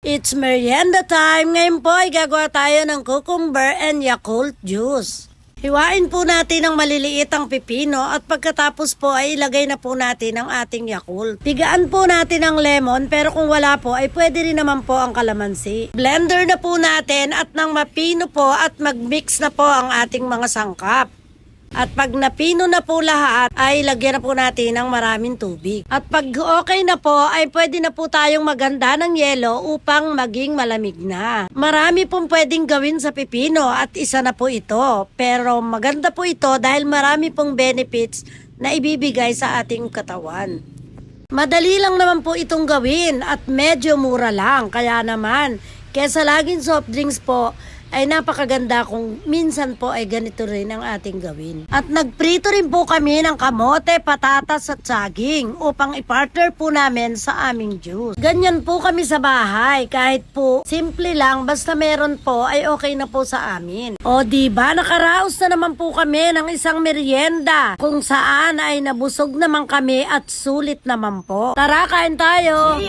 It's merienda time! Ngayon po ay gagawa tayo ng cucumber and Yakult juice. Hiwain po natin ang maliliit ang pipino at pagkatapos po ay ilagay na po natin ang ating Yakult. Pigaan po natin ang lemon pero kung wala po ay pwede rin naman po ang kalamansi. Blender na po natin at nang mapino po at magmix na po ang ating mga sangkap. At pag napino na po lahat, ay lagyan na po natin ng maraming tubig. At pag okay na po, ay pwede na po tayong maganda ng yelo upang maging malamig na. Marami pong pwedeng gawin sa pipino at isa na po ito. Pero maganda po ito dahil marami pong benefits na ibibigay sa ating katawan. Madali lang naman po itong gawin at medyo mura lang. Kaya naman, kesa laging soft drinks po, ay napakaganda kung minsan po ay ganito rin ang ating gawin. At nagprito rin po kami ng kamote, patatas at saging upang i-partner po namin sa aming juice. Ganyan po kami sa bahay, kahit po simple lang, basta meron po ay okay na po sa amin. O diba, nakaraos na naman po kami ng isang merienda kung saan ay nabusog naman kami at sulit naman po. Tara, kain tayo!